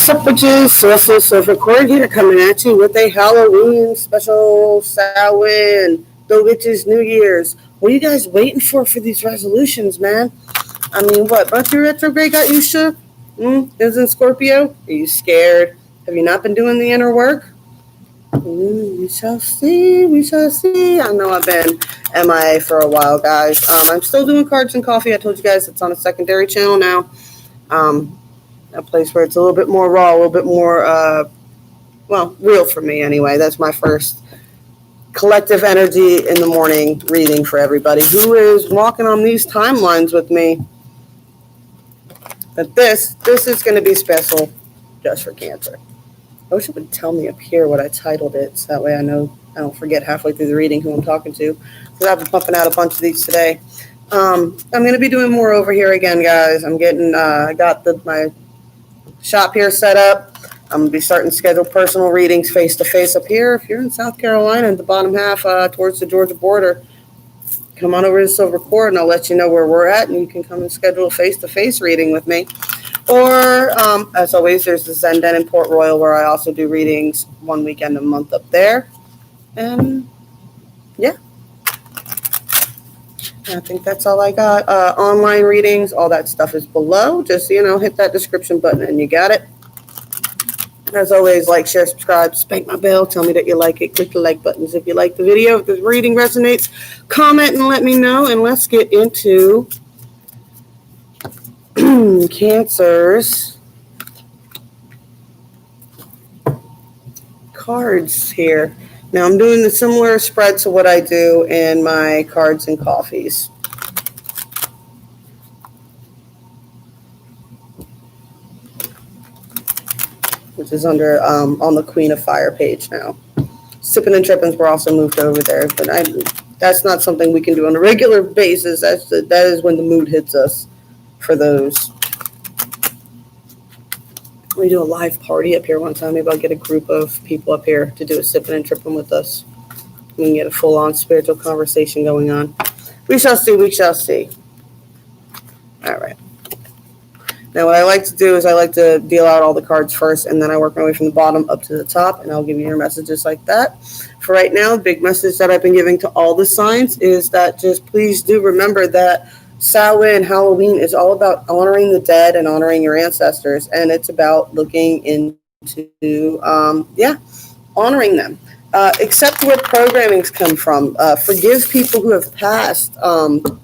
What's up, bitches? Celeste, Record here, coming at you with a Halloween special Samhain. Go bitches, New Year's. What are you guys waiting for these resolutions, man? I mean, what? Mercury retrograde got you shook? Is in Scorpio? Are you scared? Have you not been doing the inner work? We shall see. We shall see. I know I've been MIA for a while, guys. I'm still doing cards and coffee. I told you guys it's on a secondary channel now. A place where it's a little bit more raw, a little bit more, real for me anyway. That's my first collective energy in the morning reading for everybody who is walking on these timelines with me. But this is going to be special just for Cancer. I wish it would tell me up here what I titled it, so that way I know I don't forget halfway through the reading who I'm talking to. Because I've been pumping out a bunch of these today. I'm going to be doing more over here again, guys. I'm getting, I got my shop here set up. I'm going to be starting to schedule personal readings face-to-face up here. If you're in South Carolina, in the bottom half towards the Georgia border, come on over to Silver Court, and I'll let you know where we're at, and you can come and schedule a face-to-face reading with me. Or, as always, there's the Zen Den in Port Royal, where I also do readings one weekend a month up there. And, yeah. I think that's all I got. Online readings, all that stuff is below. Just, hit that description button and you got it. As always, like, share, subscribe, spank my bell. Tell me that you like it. Click the like buttons if you like the video. If the reading resonates, comment and let me know. And let's get into Cancer's cards here. Now, I'm doing a similar spread to what I do in my cards and coffees. Which is under on the Queen of Fire page now. Sipping and Trippins were also moved over there, but that's not something we can do on a regular basis. That is when the mood hits us for those. We do a live party up here one time. Maybe I'll get a group of people up here to do a sipping and tripping with us. We can get a full-on spiritual conversation going on. We shall see. We shall see. All right. Now, what I like to do is I like to deal out all the cards first, and then I work my way from the bottom up to the top, and I'll give you your messages like that. For right now, the big message that I've been giving to all the signs is that just please do remember that Samhain and Halloween is all about honoring the dead and honoring your ancestors, and it's about looking into, honoring them. Accept where programmings come from. Forgive people who have passed.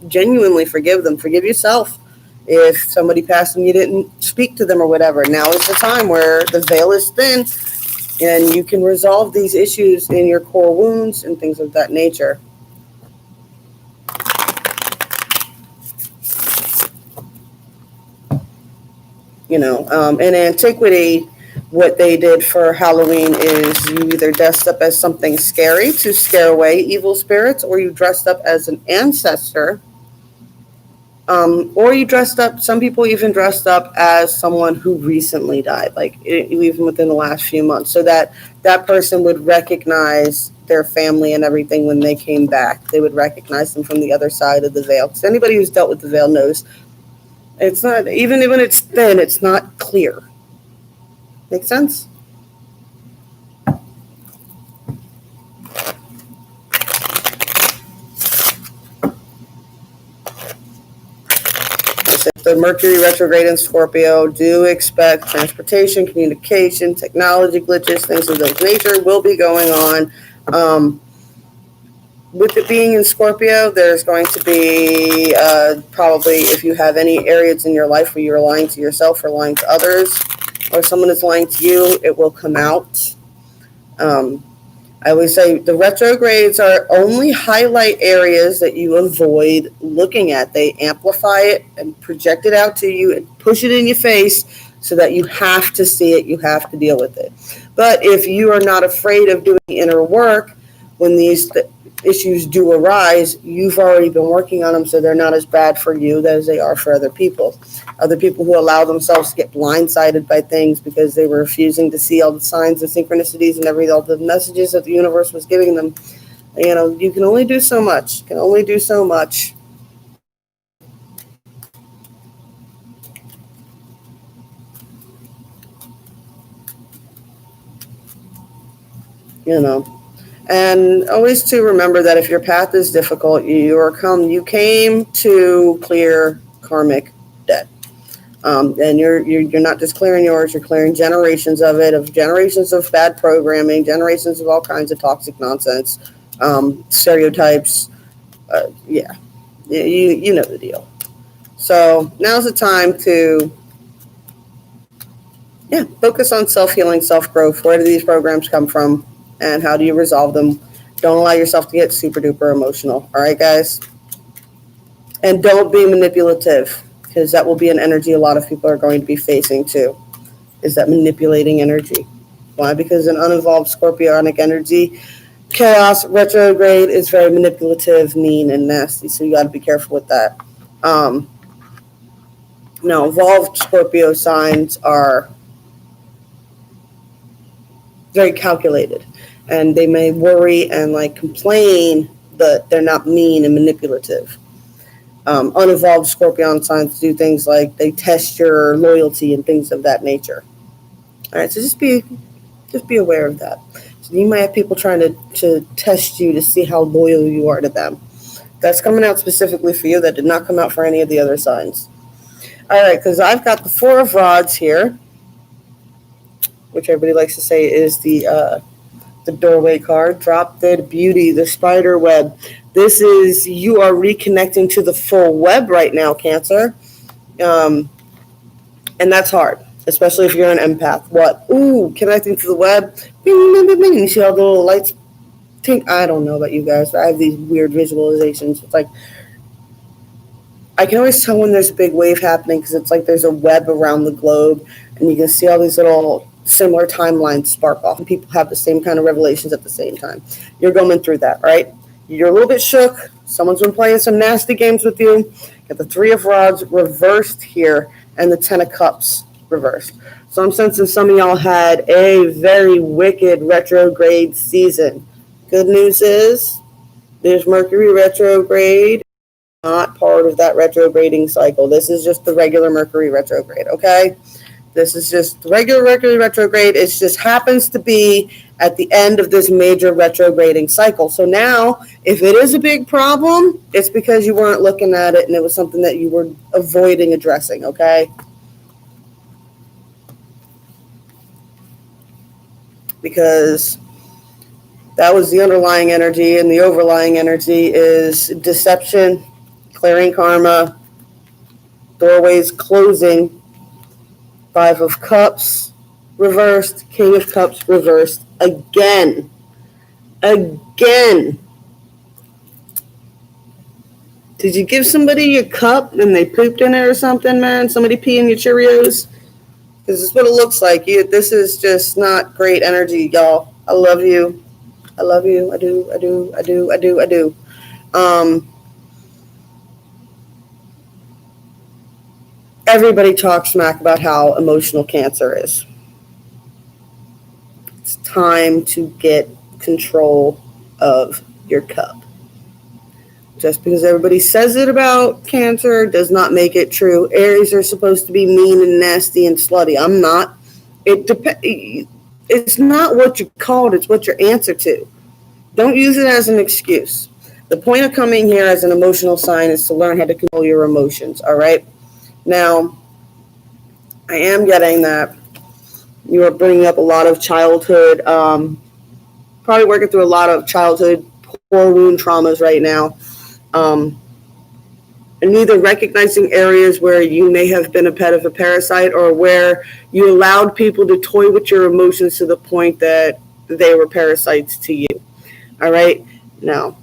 Genuinely forgive them. Forgive yourself. If somebody passed and you didn't speak to them or whatever, now is the time where the veil is thin and you can resolve these issues in your core wounds and things of that nature. In antiquity, what they did for Halloween is you either dressed up as something scary to scare away evil spirits, or you dressed up as an ancestor, or you dressed up, some people even dressed up as someone who recently died, like even within the last few months, so that that person would recognize their family and everything when they came back. They would recognize them from the other side of the veil. Because anybody who's dealt with the veil knows it's not, even when it's thin, it's not clear. Make sense? The Mercury retrograde in Scorpio, do expect transportation, communication, technology glitches, things of those nature will be going on. With it being in Scorpio, there's going to be probably, if you have any areas in your life where you're lying to yourself or lying to others, or someone is lying to you, it will come out. I always say the retrogrades are only highlight areas that you avoid looking at. They amplify it and project it out to you and push it in your face so that you have to see it, you have to deal with it. But if you are not afraid of doing inner work, when these issues do arise, you've already been working on them, so they're not as bad for you as they are for other people. Other people who allow themselves to get blindsided by things because they were refusing to see all the signs and synchronicities and all the messages that the universe was giving them. You can only do so much. You can only do so much. you know. And always to remember that if your path is difficult, you came to clear karmic debt. And you're not just clearing yours, you're clearing generations of it, of generations of bad programming, generations of all kinds of toxic nonsense, stereotypes. Yeah, you know the deal. So now's the time to focus on self-healing, self-growth. Where do these programs come from, and how do you resolve them? Don't allow yourself to get super duper emotional. All right, guys? And don't be manipulative, because that will be an energy a lot of people are going to be facing too, is that manipulating energy. Why? Because an uninvolved Scorpionic energy, chaos, retrograde, is very manipulative, mean, and nasty. So you got to be careful with that. Now, evolved Scorpio signs are very calculated, and they may worry and complain, but they're not mean and manipulative. Unevolved Scorpion signs do things like they test your loyalty and things of that nature. All right, so just be aware of that. So you might have people trying to test you to see how loyal you are to them. That's coming out specifically for you. That did not come out for any of the other signs. All right, because I've got the Four of Rods here, which everybody likes to say is the doorway card. Drop Dead Beauty, the spider web. This is, you are reconnecting to the full web right now, Cancer. And that's hard, especially if you're an empath. What? Ooh, connecting to the web. Bing, bing, bing, bing. You see all the little lights? I don't know about you guys, but I have these weird visualizations. It's like, I can always tell when there's a big wave happening, because it's like there's a web around the globe, and you can see all these little similar timelines spark off, and people have the same kind of revelations at the same time. You're going through that, right? You're a little bit shook. Someone's been playing some nasty games with you. Got the Three of Rods reversed here, and the Ten of Cups reversed. So I'm sensing some of y'all had a very wicked retrograde season. Good news is there's Mercury retrograde, not part of that retrograding cycle. This is just the regular Mercury retrograde, okay? This is just the regular Mercury retrograde. It just happens to be at the end of this major retrograding cycle. So now, if it is a big problem, it's because you weren't looking at it and it was something that you were avoiding addressing, okay? Because that was the underlying energy, and the overlying energy is deception, clearing karma, doorways closing. Five of Cups reversed, King of Cups reversed again. Again. Did you give somebody your cup and they pooped in it or something, man? Somebody pee in your Cheerios? Because this is what it looks like. This is just not great energy, y'all. I love you. I love you. I do. I do. I do. I do. I do. Everybody talks smack about how emotional Cancer is. It's time to get control of your cup. Just because everybody says it about Cancer does not make it true. Aries are supposed to be mean and nasty and slutty. I'm not. It's not what you call it. It's what you're answer to. Don't use it as an excuse. The point of coming here as an emotional sign is to learn how to control your emotions, all right? Now, I am getting that you are bringing up a lot of childhood, probably working through a lot of childhood core wound traumas right now. And either recognizing areas where you may have been a pet of a parasite, or where you allowed people to toy with your emotions to the point that they were parasites to you. All right? Now,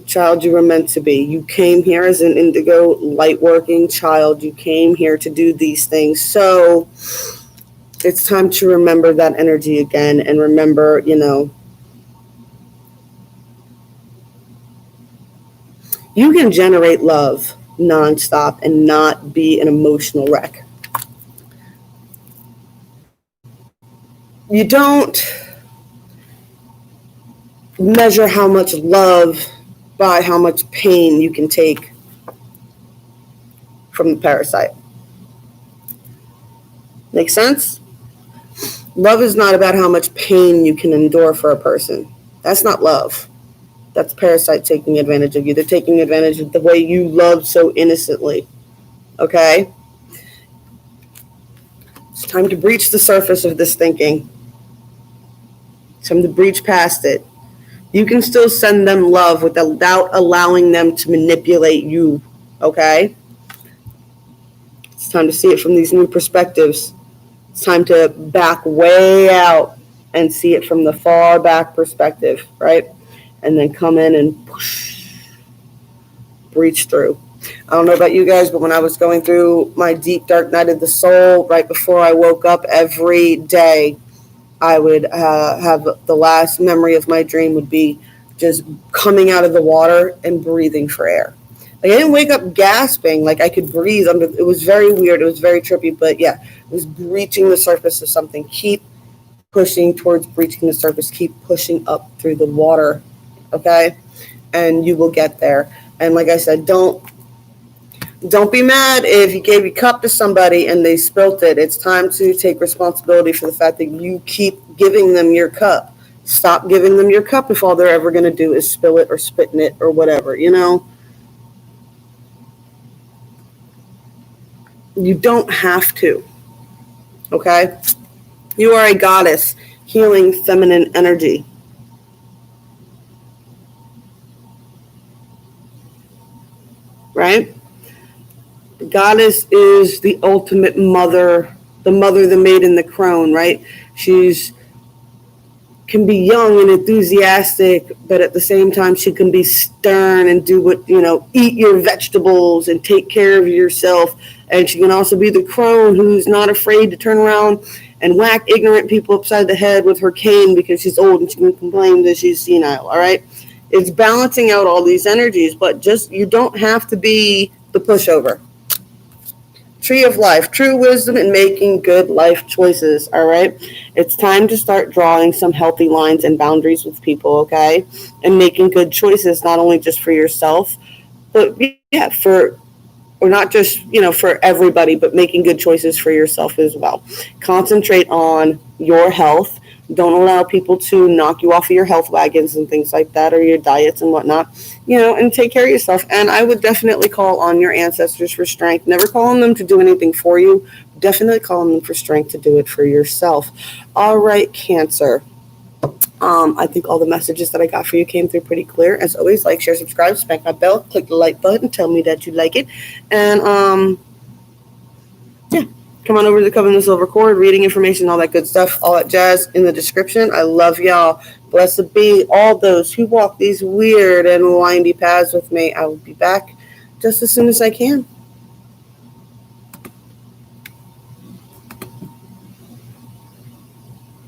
child, you were meant to be. You came here as an indigo light-working child. You came here to do these things. So it's time to remember that energy again, and remember, you can generate love nonstop and not be an emotional wreck. You don't measure how much love by how much pain you can take from the parasite. Make sense? Love is not about how much pain you can endure for a person. That's not love. That's parasite taking advantage of you. They're taking advantage of the way you loved so innocently. Okay? It's time to breach the surface of this thinking. It's time to breach past it. You can still send them love without allowing them to manipulate you. Okay? It's time to see it from these new perspectives. It's time to back way out and see it from the far back perspective, right? And then come in and breach through. I don't know about you guys, but when I was going through my deep, dark night of the soul, right before I woke up every day, I would have the last memory of my dream would be just coming out of the water and breathing for air. Like, I didn't wake up gasping, like I could breathe under. It was very weird. It was very trippy, but yeah, it was breaching the surface of something. Keep pushing towards breaching the surface. Keep pushing up through the water, okay? And you will get there. And like I said, don't be mad if you gave your cup to somebody and they spilt it. It's time to take responsibility for the fact that you keep giving them your cup. Stop giving them your cup if all they're ever going to do is spill it or spit in it or whatever, you know? You don't have to, okay? You are a goddess, healing feminine energy. Right? The goddess is the ultimate mother, the maiden, the crone, right? She's can be young and enthusiastic, but at the same time, she can be stern and do what, eat your vegetables and take care of yourself. And she can also be the crone who's not afraid to turn around and whack ignorant people upside the head with her cane because she's old and she can complain that she's senile, all right? It's balancing out all these energies, but you don't have to be the pushover. Tree of life, true wisdom in making good life choices, all right? It's time to start drawing some healthy lines and boundaries with people, okay? And making good choices, not only just for yourself, but yeah, or not just, for everybody, but making good choices for yourself as well. Concentrate on your health. Don't allow people to knock you off of your health wagons and things like that, or your diets and whatnot, and take care of yourself. And I would definitely call on your ancestors for strength. Never call on them to do anything for you. Definitely call on them for strength to do it for yourself. All right, Cancer. I think all the messages that I got for you came through pretty clear. As always, like, share, subscribe, smack my bell, click the like button, tell me that you like it. And, come on over to the Coven, Silver Cord, reading information, all that good stuff, all that jazz in the description. I love y'all. Blessed be all those who walk these weird and windy paths with me. I will be back just as soon as I can.